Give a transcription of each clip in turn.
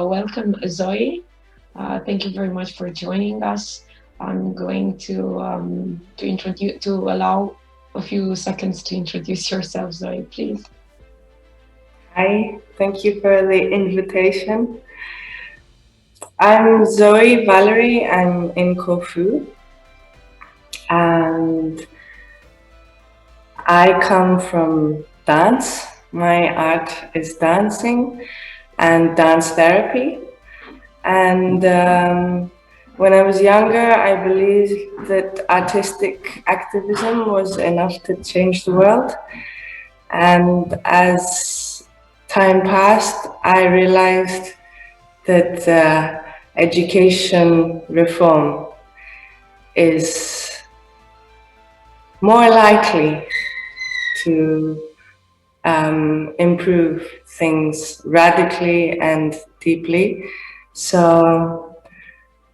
Welcome, Zoe. Thank you very much for joining us. I'm going to introduce to allow a few seconds to introduce yourself, Zoe, please. Hi, thank you for the invitation. I'm Zoe Valerie, I'm in Corfu, and I come from dance. My art is dancing and dance therapy. And when I was younger, I believed that artistic activism was enough to change the world. And as time passed, I realized that education reform is more likely to improve things radically and deeply. So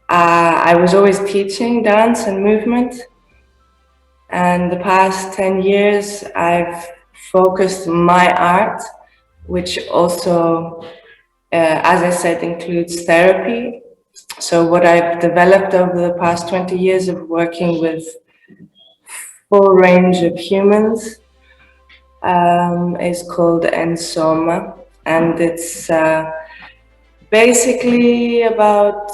I was always teaching dance and movement, and the past 10 years I've focused my art, which also, as I said, includes therapy. So what I've developed over the past 20 years of working with full range of humans is called Ensoma, and it's basically about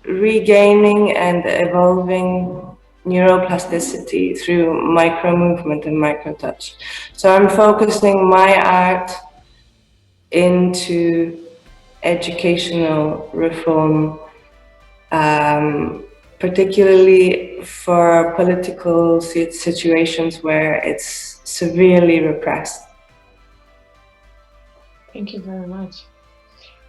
regaining and evolving neuroplasticity through micro movement and micro touch. So I'm focusing my art into educational reform, particularly for political situations where it's severely repressed. Thank you very much.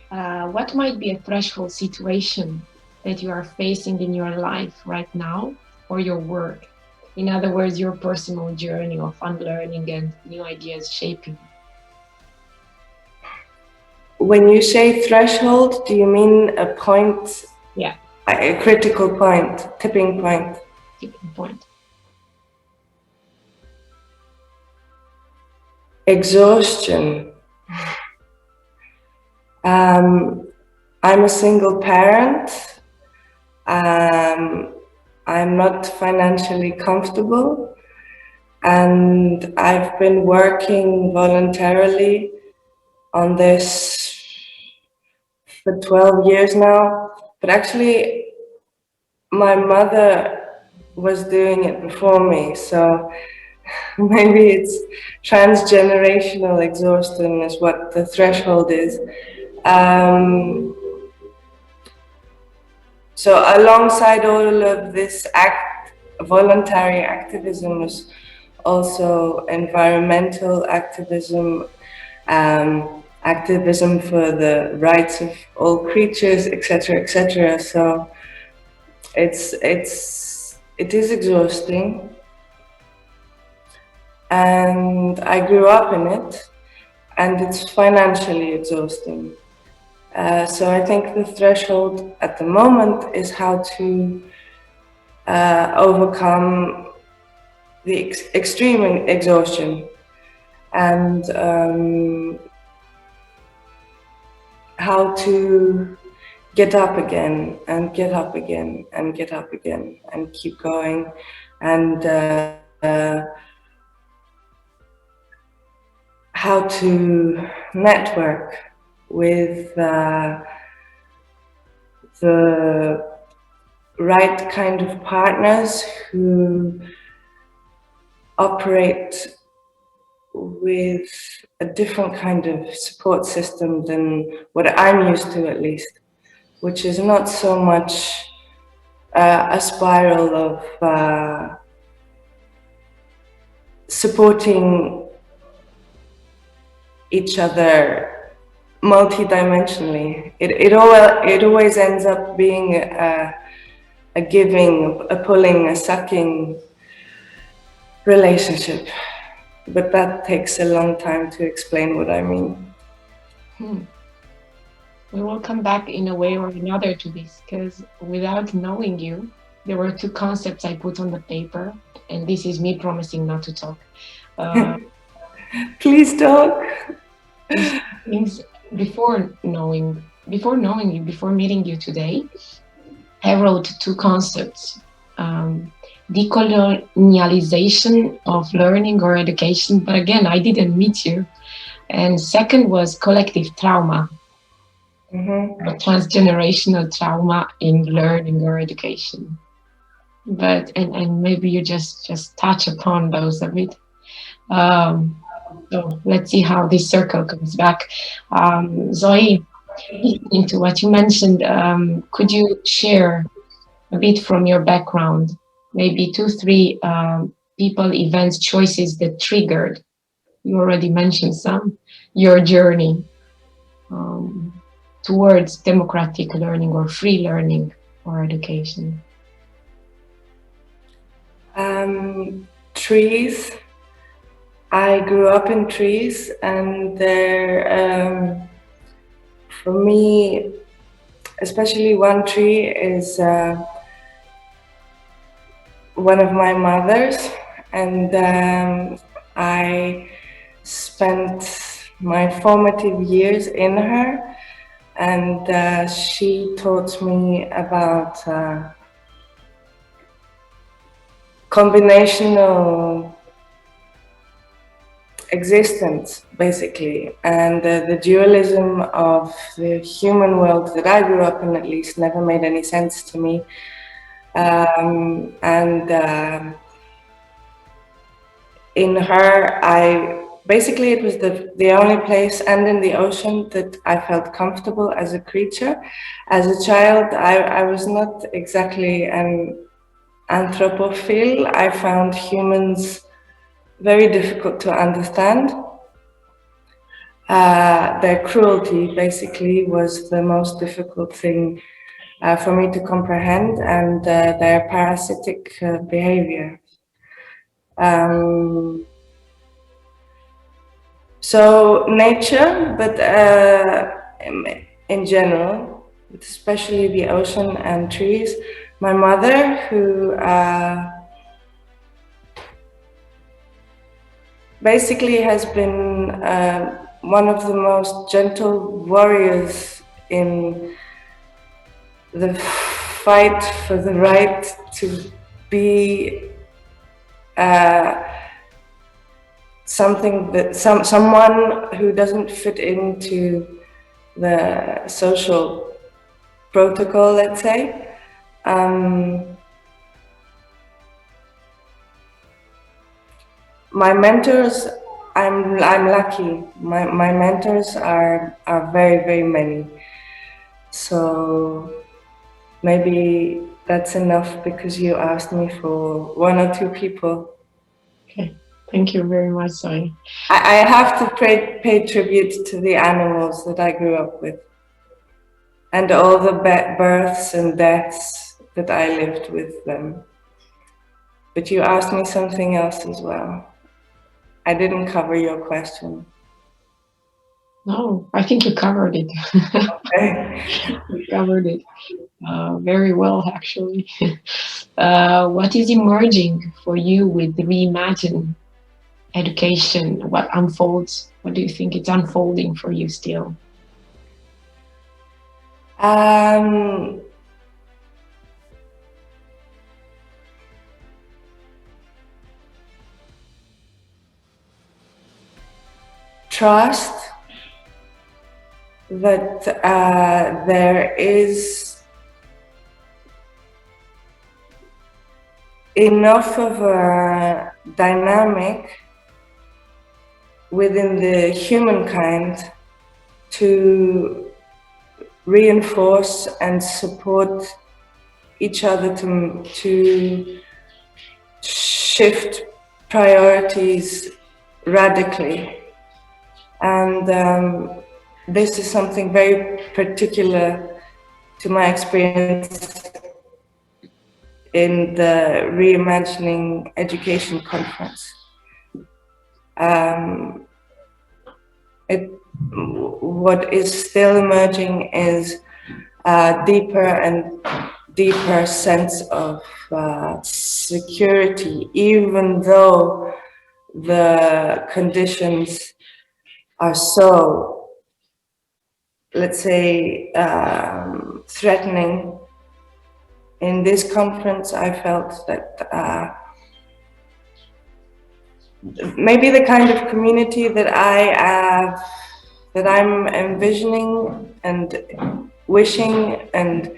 What might be a threshold situation that you are facing in your life right now or your work? In other words, your personal journey of unlearning and new ideas shaping. When you say threshold, do you mean a point? Yeah. A critical point, tipping point. Tipping point. Exhaustion. I'm a single parent. I'm not financially comfortable, and I've been working voluntarily on this for 12 years now. But actually, my mother was doing it before me, so maybe it's transgenerational exhaustion is what the threshold is. So alongside all of this voluntary activism was also environmental activism, activism for the rights of all creatures, etc., etc. So it is exhausting, and I grew up in it, and it's financially exhausting. So I think the threshold at the moment is how to overcome the extreme exhaustion, and how to get up again and get up again and get up again and keep going, and how to network with the right kind of partners who operate with a different kind of support system than what I'm used to, at least, which is not so much a spiral of supporting each other multidimensionally. It always ends up being a giving, a pulling, a sucking relationship. But that takes a long time to explain what I mean. We will come back in a way or another to this, because without knowing you, there were two concepts I put on the paper, and this is me promising not to talk. Please talk. Things before knowing before knowing you, before meeting you today, I wrote two concepts. Decolonialization of learning or education, but again, I didn't meet you. And second was collective trauma, transgenerational trauma in learning or education. But and maybe you just touch upon those a bit. Um, so let's see how this circle comes back. Zoe, listening to what you mentioned, could you share a bit from your background, maybe two, three people, events, choices that triggered? You already mentioned some, your journey towards democratic learning or free learning or education. Trees. I grew up in trees, and they're, for me, especially one tree is one of my mothers, and I spent my formative years in her, and she taught me about combinational existence, basically, and the dualism of the human world that I grew up in, at least, never made any sense to me. And in her, basically, it was the only place, and in the ocean, that I felt comfortable as a creature. As a child, I was not exactly an anthropophile. I found humans very difficult to understand. Their cruelty, basically, was the most difficult thing for me to comprehend, and their parasitic behavior. So nature, but in general, especially the ocean and trees. My mother, who basically has been one of the most gentle warriors in the fight for the right to be something that someone who doesn't fit into the social protocol, let's say. My mentors, I'm lucky. My mentors are very, very many. So maybe that's enough, because you asked me for one or two people. Okay, thank you very much, Zoe. I have to pay tribute to the animals that I grew up with, and all the births and deaths that I lived with them. But you asked me something else as well. I didn't cover your question. No, I think you covered it. Okay. You covered it very well, actually. What is emerging for you with Reimagine Education? What unfolds? What do you think it's unfolding for you still? Trust that there is enough of a dynamic within the humankind to reinforce and support each other to shift priorities radically. And this is something very particular to my experience in the Reimagining Education Conference. What is still emerging is a deeper and deeper sense of security, even though the conditions are so let's say, threatening. In this conference, I felt that maybe the kind of community that I'm envisioning and wishing and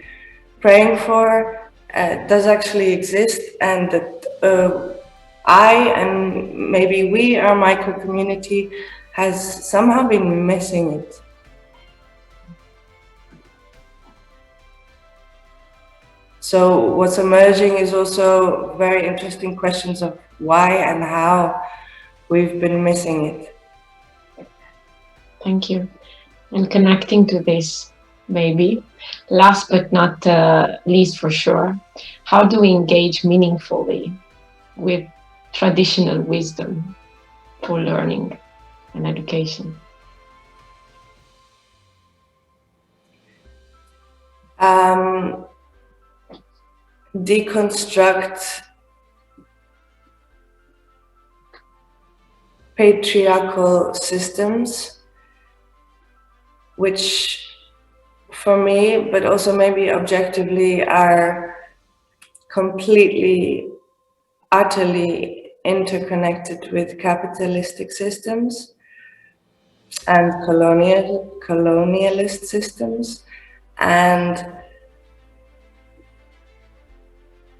praying for does actually exist, and that I and maybe we, our micro community, has somehow been missing it. So what's emerging is also very interesting questions of why and how we've been missing it. Thank you. And connecting to this, maybe, last but not least for sure, how do we engage meaningfully with traditional wisdom for learning and education? Deconstruct patriarchal systems, which for me, but also maybe objectively, are completely, utterly interconnected with capitalistic systems and colonialist systems and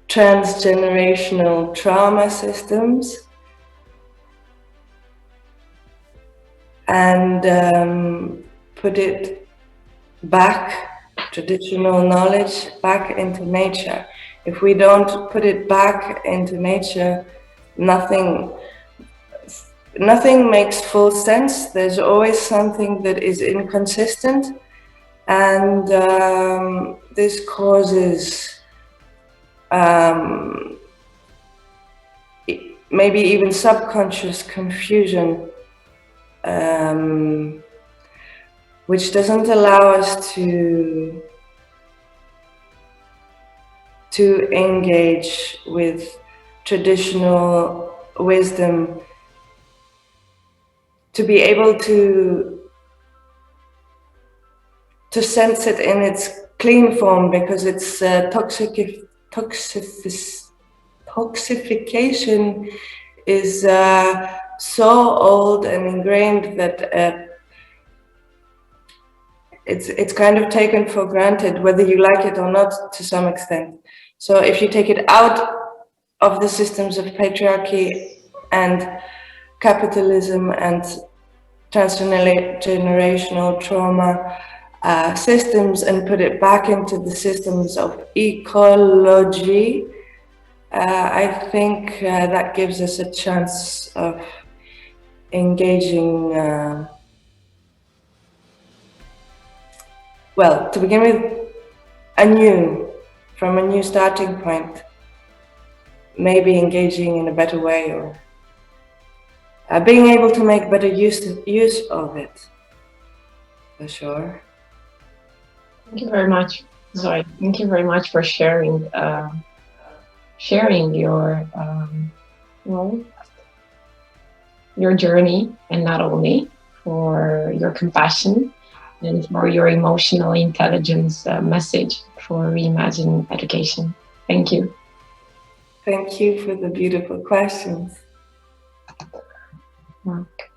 transgenerational trauma systems, and put it back, traditional knowledge, back into nature. If we don't put it back into nature, nothing makes full sense. There's always something that is inconsistent, and this causes maybe even subconscious confusion, which doesn't allow us to engage with traditional wisdom, to be able to sense it in its clean form, because its toxification is so old and ingrained that it's kind of taken for granted, whether you like it or not, to some extent. So if you take it out of the systems of patriarchy and capitalism and transgenerational trauma systems and put it back into the systems of ecology, I think that gives us a chance of engaging, well, to begin with, from a new starting point, maybe engaging in a better way, or being able to make better use of it, for sure. Thank you very much, Zoe. Thank you very much for sharing your your journey, and not only for your compassion and for your emotional intelligence message for Reimagine Education. Thank you. Thank you for the beautiful questions. Mark.